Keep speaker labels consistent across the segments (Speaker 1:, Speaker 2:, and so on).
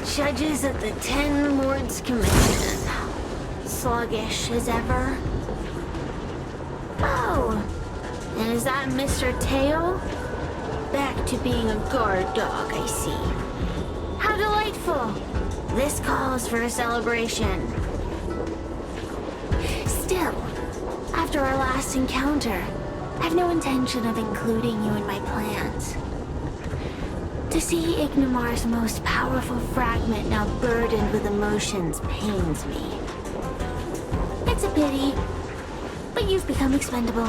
Speaker 1: judges of the Ten Lords Commission. Sluggish as ever. Oh, and is that Mr. Tail? Back to being a guard dog, I see. How delightful! This calls for a celebration. Still, after our last encounter, I've no intention of including you in my plans. To see Ignimar's most powerful fragment now burdened with emotions pains me. It's a pity, but you've become expendable.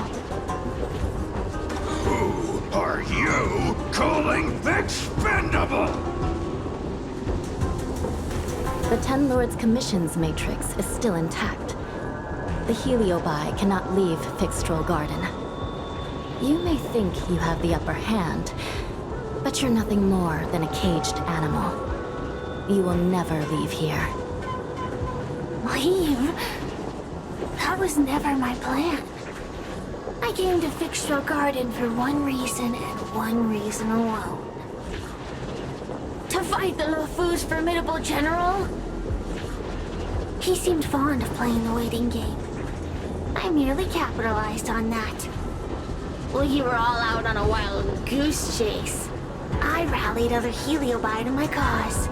Speaker 2: Who are you calling expendable?
Speaker 3: The Ten Lords Commission's matrix is still intact. The Heliobi cannot leave Fixtral Garden. You may think you have the upper hand, but you're nothing more than a caged animal. You will never leave here.
Speaker 1: Leave? That was never my plan. I came to Fixtral Garden for one reason and one reason alone. To fight the Lofu's formidable general? He seemed fond of playing the waiting game. I merely capitalized on that. While you were all out on a wild goose chase, I rallied other Heliobi to my cause,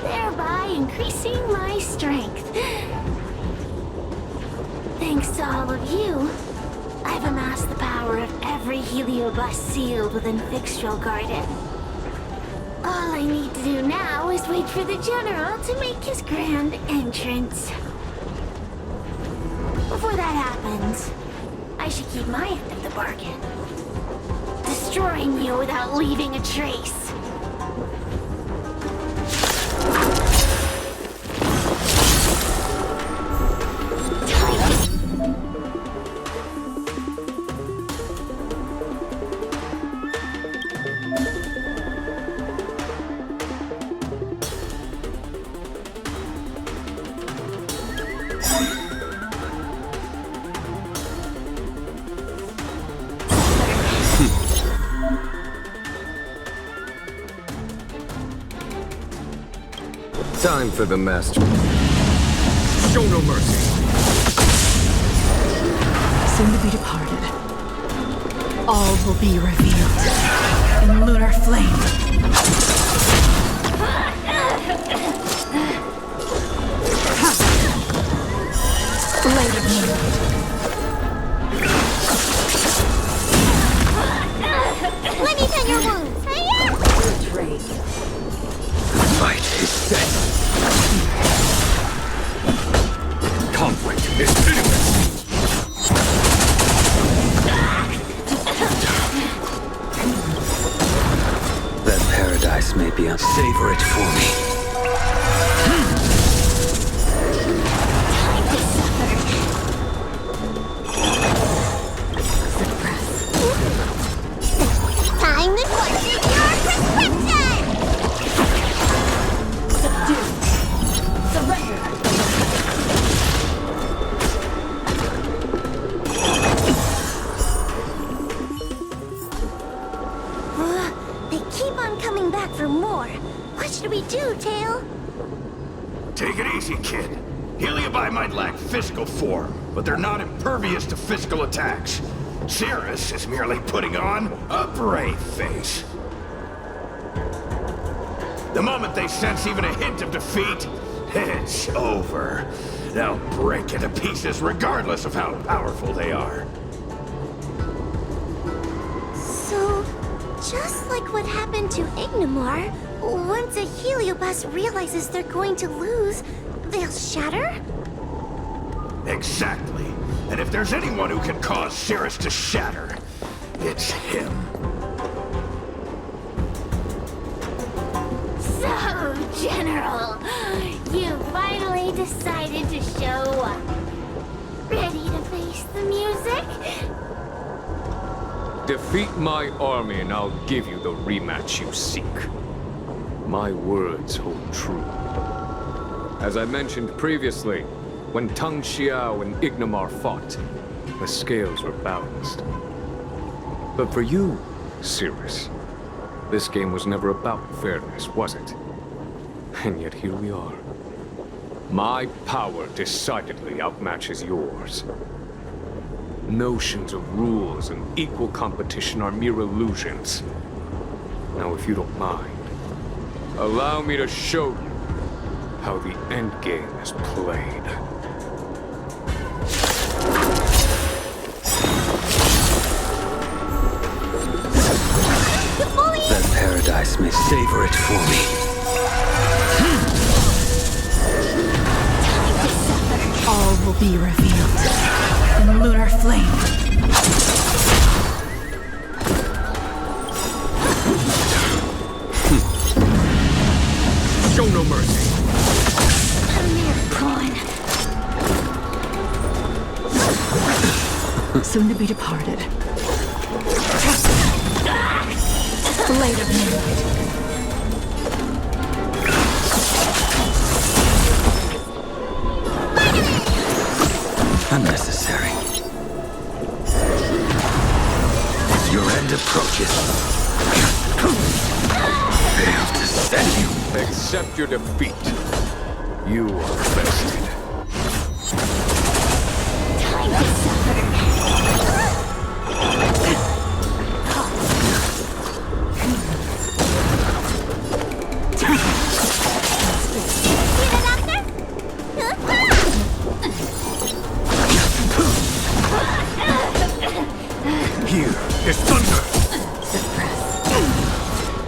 Speaker 1: thereby increasing my strength. Thanks to all of you, I've amassed the power of every Heliobus sealed within Fixtral Garden. All I need to do now is wait for the General to make his grand entrance. Before that happens, I should keep my end of the bargain. Destroying you without leaving a trace.
Speaker 4: Time for the master. Show no mercy.
Speaker 5: Soon to be departed. All will be revealed in lunar flame. Blade of moonlight.
Speaker 1: Let me tend your wounds.
Speaker 5: Betrayed.
Speaker 4: The fight is set. Conflict is pitiless. That paradise may be savor it for me.
Speaker 1: Time to question your prescription!
Speaker 5: Subdue. Surrender.
Speaker 1: They keep on coming back for more. What should we do, Tail?
Speaker 2: Take it easy, kid. Heliobi might lack physical form, but they're not impervious to physical attacks. Cirrus is merely putting on a brave face. The moment they sense even a hint of defeat, it's over. They'll break into pieces regardless of how powerful they are.
Speaker 1: So, just like what happened to Ignimar, once a Heliobus realizes they're going to lose, they'll shatter?
Speaker 2: Exactly. And if there's anyone who can cause Cirrus to shatter, it's him.
Speaker 1: So, General, you finally decided to show up. Ready to face the music?
Speaker 4: Defeat my army and I'll give you the rematch you seek. My words hold true. As I mentioned previously, when Tang Xiao and Ignimar fought, the scales were balanced. But for you, Cirrus, this game was never about fairness, was it? And yet here we are. My power decidedly outmatches yours. Notions of rules and equal competition are mere illusions. Now, if you don't mind, allow me to show you how the endgame is played.
Speaker 6: That paradise may savor it for me.
Speaker 5: All will be revealed in lunar flame.
Speaker 4: Show no mercy.
Speaker 1: A mere pawn.
Speaker 5: Soon to be departed. Blade of Moonlight.
Speaker 6: Unnecessary. As your end approaches, fail to send you.
Speaker 4: Accept your defeat. You are bested.
Speaker 1: Time to suffer.
Speaker 4: Here is thunder.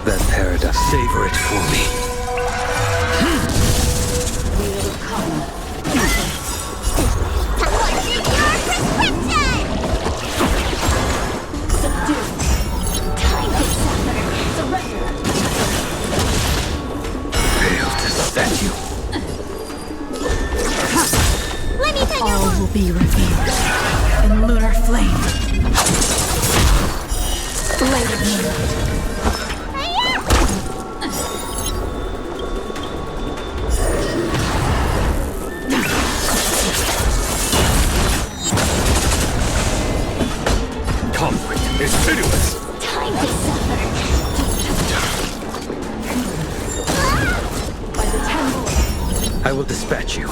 Speaker 6: That paradise, savor it for me. Fail to send you.
Speaker 5: All will be revealed in lunar flame. Blade of Moonlight.
Speaker 4: Conflict is pitiless.
Speaker 1: Time to suffer.
Speaker 5: By the temple.
Speaker 6: I will dispatch you.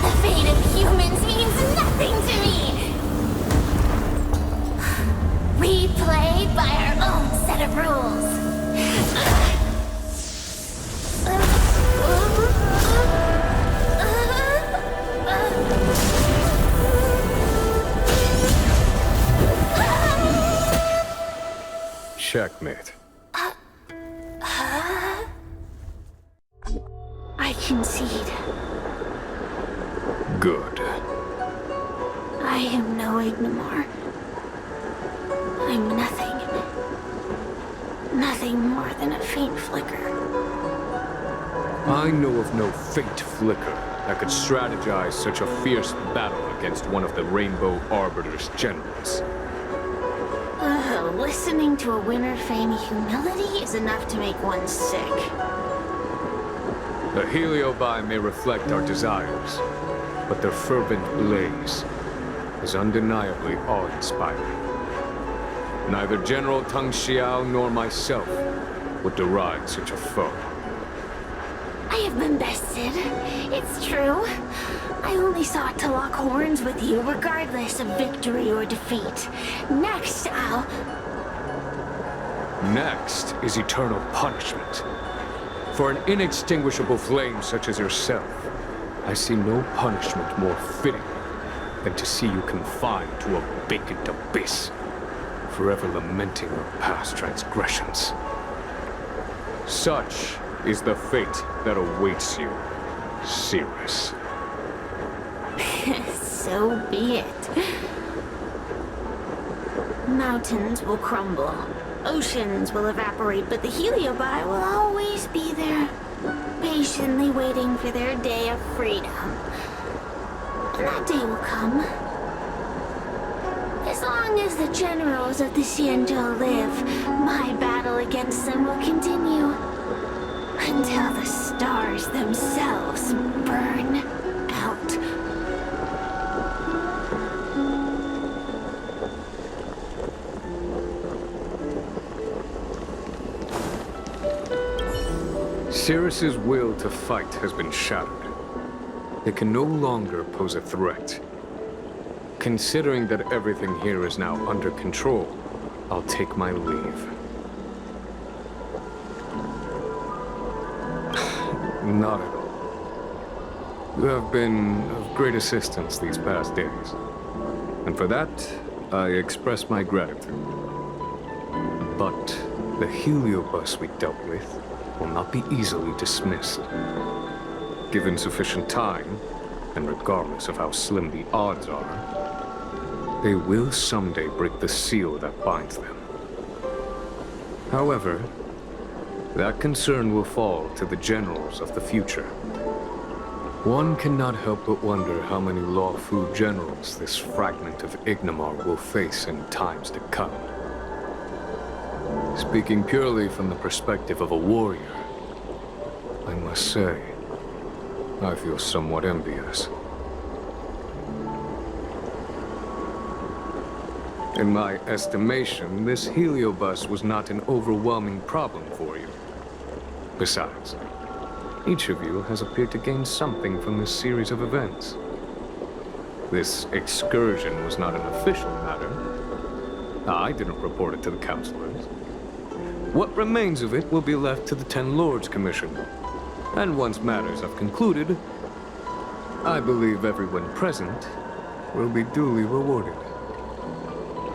Speaker 1: The fate of humans means nothing to me. We play by our own set of rules.
Speaker 4: Checkmate.
Speaker 1: I concede.
Speaker 4: Good.
Speaker 1: I am no Ignimar. I'm nothing. Nothing more than a faint flicker.
Speaker 4: I know of no faint flicker that could strategize such a fierce battle against one of the Rainbow Arbiter's generals.
Speaker 1: Listening to a winner feign humility is enough to make one sick.
Speaker 4: The Heliobi may reflect our desires, but their fervent blaze is undeniably awe-inspiring. Neither General Tang Xiao nor myself would deride such a foe.
Speaker 1: I have been bested. It's true. I only sought to lock horns with you regardless of victory or defeat. Next,
Speaker 4: Next is eternal punishment. For an inextinguishable flame such as yourself, I see no punishment more fitting than to see you confined to a vacant abyss, forever lamenting your past transgressions. Such is the fate that awaits you, Cirrus.
Speaker 1: So be it. Mountains will crumble. Oceans will evaporate, but the Heliobi will always be there, patiently waiting for their day of freedom. And that day will come. As long as the generals of the Xianzhou live, my battle against them will continue. Until the stars themselves burn out.
Speaker 4: Cirrus's will to fight has been shattered. It can no longer pose a threat. Considering that everything here is now under control, I'll take my leave. Not at all. You have been of great assistance these past days. And for that, I express my gratitude. But the heliobus we dealt with will not be easily dismissed. Given sufficient time, and regardless of how slim the odds are, they will someday break the seal that binds them. However, that concern will fall to the generals of the future. One cannot help but wonder how many lawful generals this fragment of Ignimar will face in times to come. Speaking purely from the perspective of a warrior, I must say, I feel somewhat envious. In my estimation, this heliobus was not an overwhelming problem for you. Besides, each of you has appeared to gain something from this series of events. This excursion was not an official matter. I didn't report it to the councilors. What remains of it will be left to the Ten Lords Commission. And once matters have concluded, I believe everyone present will be duly rewarded.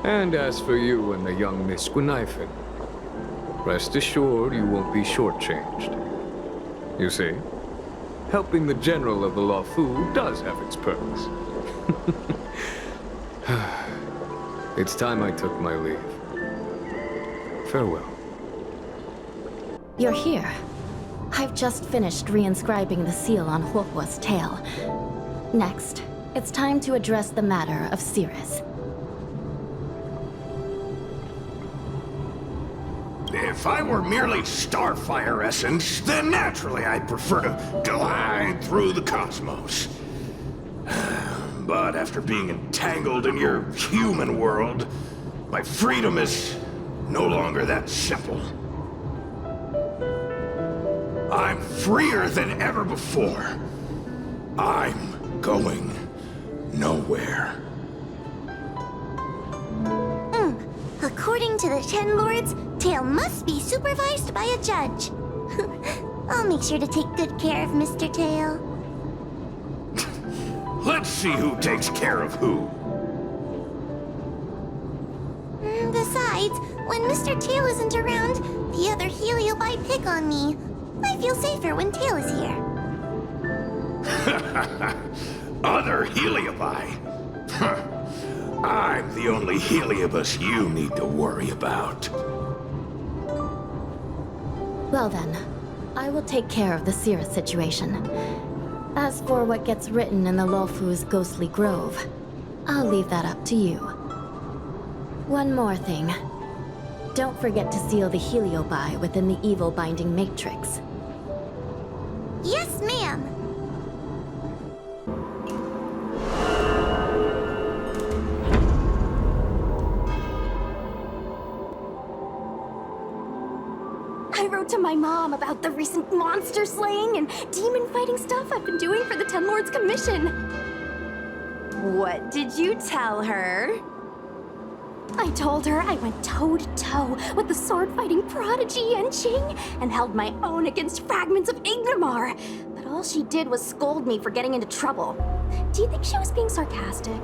Speaker 4: And as for you and the young Miss Gwynaifin, rest assured you won't be shortchanged. You see, helping the general of the Lawfu does have its perks. It's time I took my leave. Farewell.
Speaker 3: You're here. I've just finished reinscribing the seal on Huohua's tail. Next, it's time to address the matter of Cirrus.
Speaker 2: If I were merely starfire essence, then naturally I'd prefer to glide through the cosmos. But after being entangled in your human world, my freedom is no longer that simple. I'm freer than ever before. I'm going nowhere.
Speaker 1: According to the Ten Lords, Tail must be supervised by a judge. I'll make sure to take good care of Mr. Tail.
Speaker 2: Let's see who takes care of who.
Speaker 1: Besides, when Mr. Tail isn't around, the other Heliobi pick on me. I feel safer when Tail is here.
Speaker 2: Other Heliobi? I'm the only Heliobus you need to worry about.
Speaker 3: Well then, I will take care of the Cirrus situation. As for what gets written in the Lawfu's ghostly grove, I'll leave that up to you. One more thing. Don't forget to seal the Heliobi within the evil binding matrix.
Speaker 1: Yes, ma'am. I wrote to my mom about the recent monster slaying and demon fighting stuff I've been doing for the Ten Lords Commission.
Speaker 7: What did you tell her?
Speaker 1: I told her I went toe-to-toe with the sword-fighting prodigy Yenqing and held my own against fragments of Ignimar. But all she did was scold me for getting into trouble. Do you think she was being sarcastic?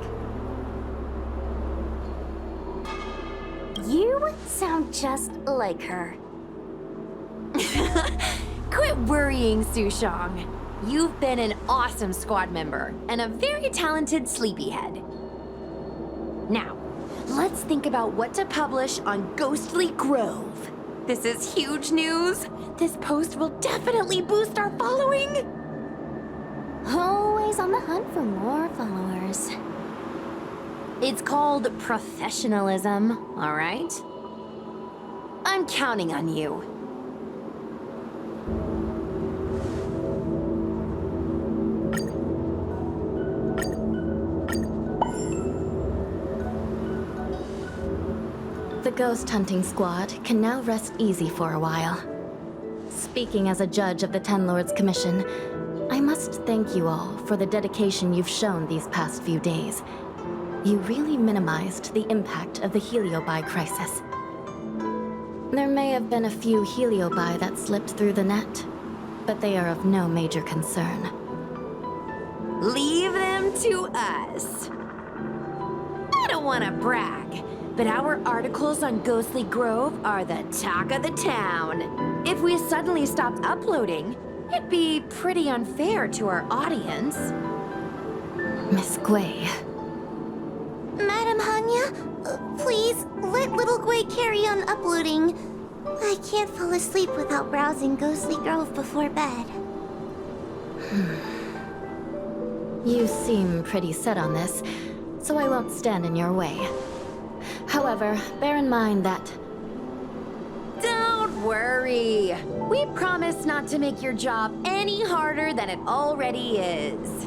Speaker 1: You sound just like her.
Speaker 7: Quit worrying, Sushong. You've been an awesome squad member and a very talented sleepyhead. Now, let's think about what to publish on Ghostly Grove. This is huge news. This post will definitely boost our following.
Speaker 1: Always on the hunt for more followers.
Speaker 7: It's called professionalism, all right? I'm counting on you.
Speaker 3: The ghost hunting squad can now rest easy for a while. Speaking as a judge of the Ten Lords Commission, I must thank you all for the dedication you've shown these past few days. You really minimized the impact of the Heliobi crisis. There may have been a few Heliobi that slipped through the net, but they are of no major concern.
Speaker 7: Leave them to us. I don't want to brag, but our articles on Ghostly Grove are the talk of the town. If we suddenly stopped uploading, it'd be pretty unfair to our audience.
Speaker 3: Miss Gwei.
Speaker 1: Madam Hanya, please let little Gwei carry on uploading. I can't fall asleep without browsing Ghostly Grove before bed.
Speaker 3: You seem pretty set on this, so I won't stand in your way. However, bear in mind that...
Speaker 7: Don't worry. We promise not to make your job any harder than it already is.